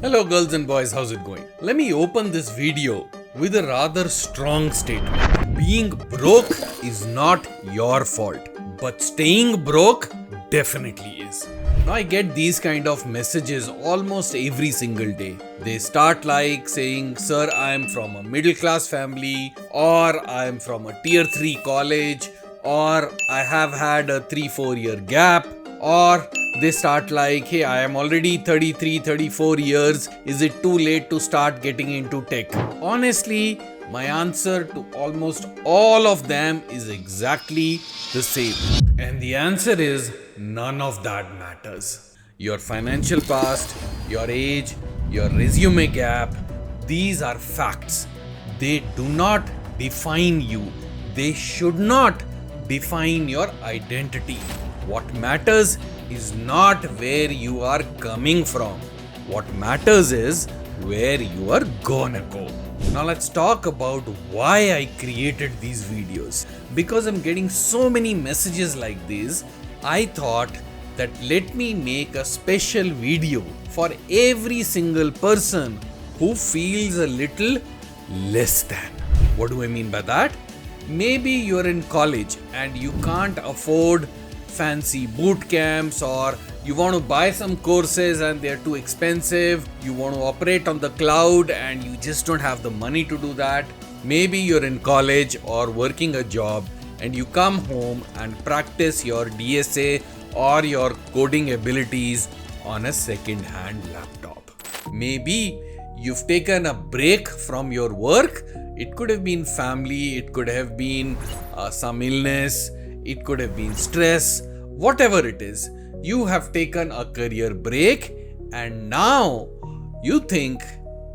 Hello girls and boys, how's it going? Let me open this video with a rather strong statement. Being broke is not your fault, but staying broke definitely is. Now I get these kind of messages almost every single day. They start like saying, "Sir, I am from a middle class family," or "I am from a tier 3 college," or "I have had a 3-4 year gap," or they start like, "Hey, I am already 33-34 years. Is it too late to start getting into tech?" Honestly, my answer to almost all of them is exactly the same. And the answer is none of that matters. Your financial past, your age, your resume gap, these are facts. They do not define you. They should not define your identity. What matters is not where you are coming from. What matters is where you are gonna go. Now let's talk about why I created these videos. Because I'm getting so many messages like this, I thought that let me make a special video for every single person who feels a little less than. What do I mean by that? Maybe you're in college and you can't afford fancy boot camps, or you want to buy some courses and they're too expensive. You want to operate on the cloud and you just don't have the money to do that. Maybe you're in college or working a job and you come home and practice your DSA or your coding abilities on a second-hand laptop. Maybe you've taken a break from your work. It could have been family, it could have been some illness, it could have been stress, whatever it is. You have taken a career break and now you think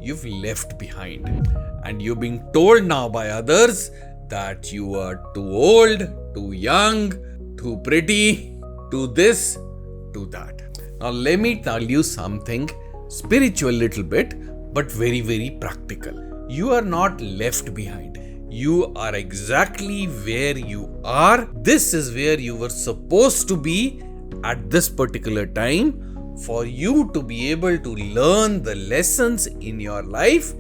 you've left behind. And you're being told now by others that you are too old, too young, too pretty, too this, too that. Now let me tell you something spiritual little bit, but very, very practical. You are not left behind. You are exactly where you are. This is where you were supposed to be at this particular time for you to be able to learn the lessons in your life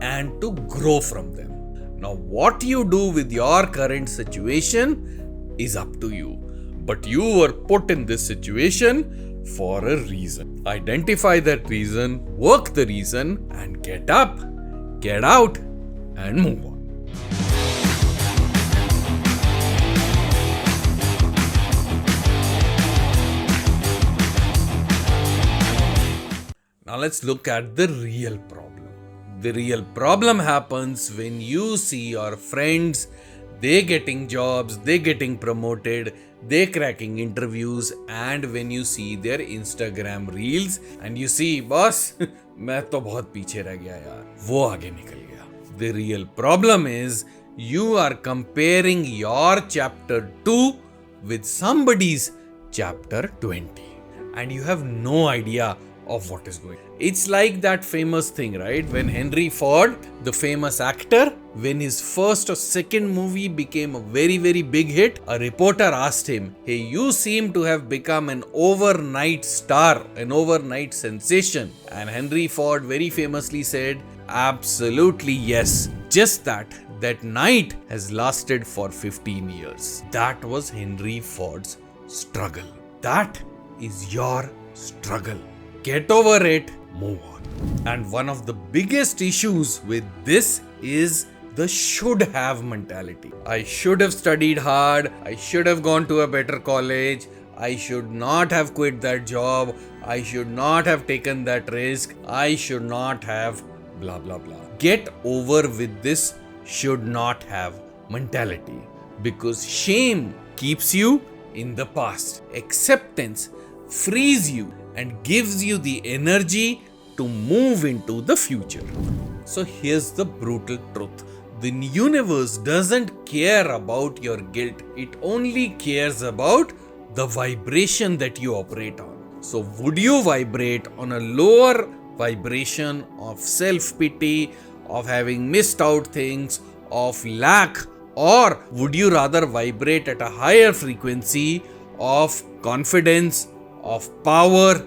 and to grow from them. Now, what you do with your current situation is up to you. But you were put in this situation for a reason. Identify that reason, work the reason, and get up, get out, and move on. Now let's look at the real problem. The real problem happens when you see your friends, they getting jobs, they getting promoted, they cracking interviews, and when you see their Instagram reels and you see, boss, मैं तो बहुत पीछे रह गया यार, वो आगे निकल गया. The real problem is you are comparing your chapter 2 with somebody's chapter 20 and you have no idea of what is going on. It's like that famous thing, right? When Henry Ford, the famous actor, when his first or second movie became a very, very big hit, a reporter asked him, "Hey, you seem to have become an overnight star, an overnight sensation." And Henry Ford very famously said, "Absolutely yes. Just that night has lasted for 15 years. That was Henry Ford's struggle. That is your struggle. Get over it, move on." And one of the biggest issues with this is the should have mentality. I should have studied hard. I should have gone to a better college. I should not have quit that job. I should not have taken that risk. I should not have blah blah blah. Get over with this should not have mentality, because shame keeps you in the past. Acceptance frees you and gives you the energy to move into the future. So here's the brutal truth. The universe doesn't care about your guilt. It only cares about the vibration that you operate on. So would you vibrate on a lower vibration of self-pity, of having missed out things, of lack, or would you rather vibrate at a higher frequency of confidence, of power,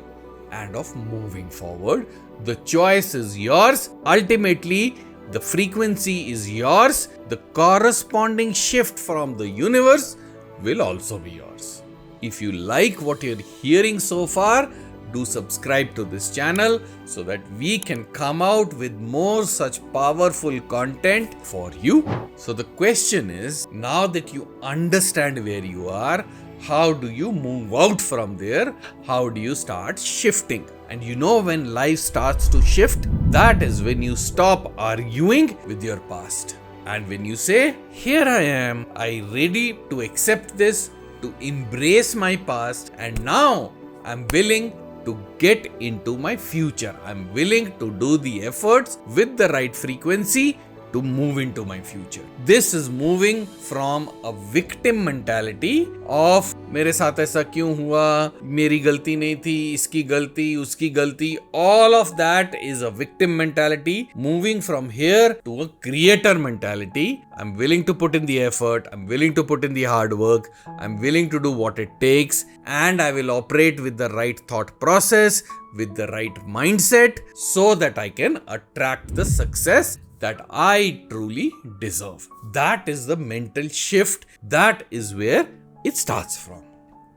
and of moving forward. The choice is yours. Ultimately, the frequency is yours. The corresponding shift from the universe will also be yours. If you like what you're hearing so far, do subscribe to this channel so that we can come out with more such powerful content for you. So the question is, now that you understand where you are, how do you move out from there? How do you start shifting? And you know, when life starts to shift, that is when you stop arguing with your past. And when you say, here I am, I ready to accept this, to embrace my past, and now I'm willing to get into my future. I'm willing to do the efforts with the right frequency to move into my future. This is moving from a victim mentality of मेरे साथ ऐसा क्यों हुआ, मेरी गलती नहीं थी, इसकी गलती, उसकी गलती. All of that is a victim mentality. Moving from here to a creator mentality. I'm willing to put in the effort. I'm willing to put in the hard work. I'm willing to do what it takes, and I will operate with the right thought process, with the right mindset, so that I can attract the success that I truly deserve. That is the mental shift. That is where it starts from.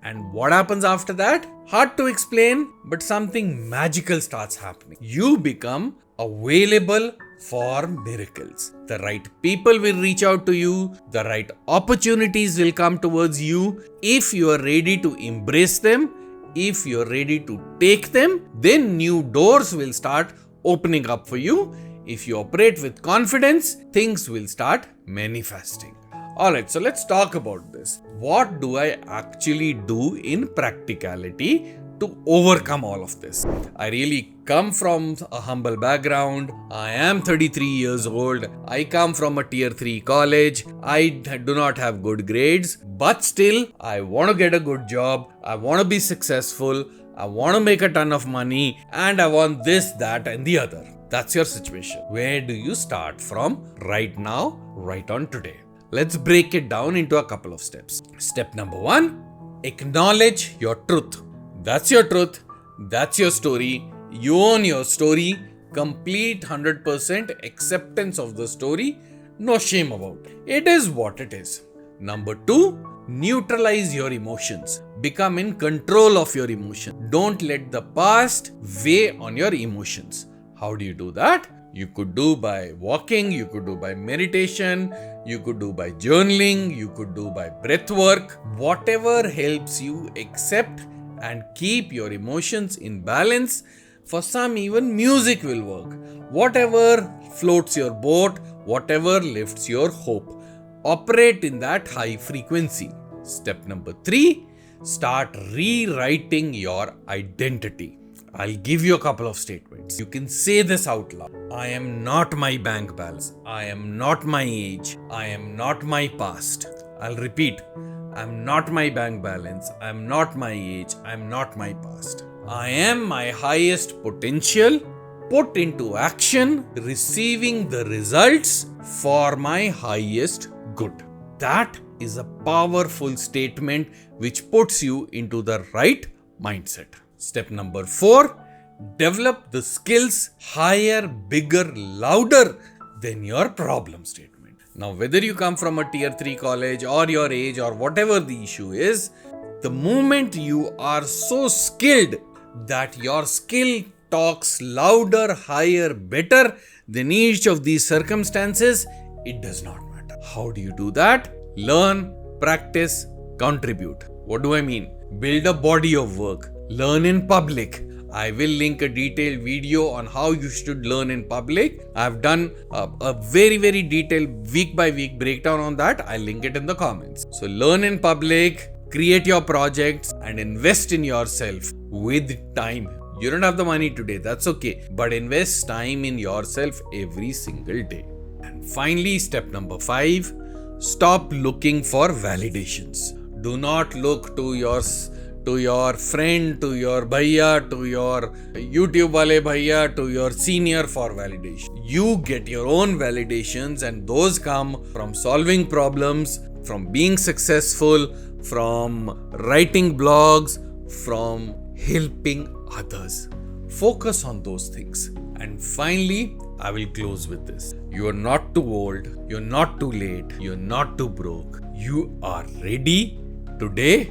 And what happens after that? Hard to explain, but something magical starts happening. You become available for miracles. The right people will reach out to you. The right opportunities will come towards you. If you are ready to embrace them, if you are ready to take them, then new doors will start opening up for you. If you operate with confidence, things will start manifesting. Alright, so let's talk about this. What do I actually do in practicality to overcome all of this? I really come from a humble background. I am 33 years old. I come from a tier 3 college. I do not have good grades, but still I want to get a good job. I want to be successful. I want to make a ton of money, and I want this, that, and the other. That's your situation. Where do you start from right now, right on today? Let's break it down into a couple of steps. Step number 1, acknowledge your truth. That's your truth. That's your story. You own your story. Complete 100% acceptance of the story. No shame about it. It is what it is. Number 2, neutralize your emotions. Become in control of your emotions. Don't let the past weigh on your emotions. How do you do that? You could do by walking, you could do by meditation, you could do by journaling, you could do by breath work. Whatever helps you accept and keep your emotions in balance. For some, even music will work. Whatever floats your boat, whatever lifts your hope. Operate in that high frequency. Step number 3, start rewriting your identity. I'll give you a couple of statements. You can say this out loud. I am not my bank balance. I am not my age. I am not my past. I'll repeat. I'm not my bank balance. I'm not my age. I'm not my past. I am my highest potential, put into action, receiving the results for my highest good. That is a powerful statement which puts you into the right mindset. Step number 4, develop the skills higher, bigger, louder than your problem statement. Now, whether you come from a tier 3 college or your age or whatever the issue is, the moment you are so skilled that your skill talks louder, higher, better than each of these circumstances, it does not matter. How do you do that? Learn, practice, contribute. What do I mean? Build a body of work. Learn in public. I will link a detailed video on how you should learn in public. I've done a very detailed week by week breakdown on that. I'll link it in the comments. So learn in public, create your projects, and invest in yourself with time. You don't have the money today, that's okay. But invest time in yourself every single day. And finally, step number 5, stop looking for validations. Do not look to your friend, to your bhaiya, to your YouTube wale bhaiya, to your senior for validation. You get your own validations, and those come from solving problems, from being successful, from writing blogs, from helping others. Focus on those things. And finally, I will close with this. You are not too old, you're not too late, you're not too broke. You are ready today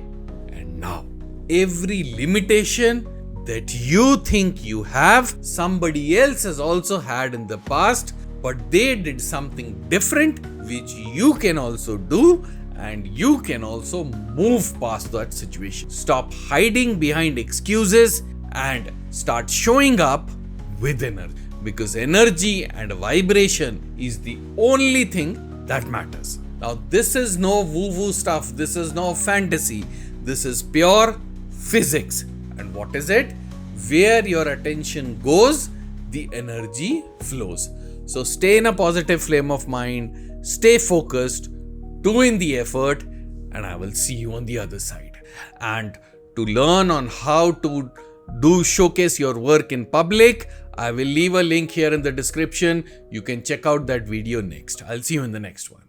and now. Every limitation that you think you have, somebody else has also had in the past, but they did something different, which you can also do, and you can also move past that situation. Stop hiding behind excuses and start showing up with energy, because energy and vibration is the only thing that matters. Now, this is no woo-woo stuff, this is no fantasy, this is pure physics. And what is it? Where your attention goes, the energy flows. So stay in a positive flame of mind, stay focused, do in the effort, and I will see you on the other side. And to learn on how to showcase your work in public, I will leave a link here in the description. You can check out that video next. I'll see you in the next one.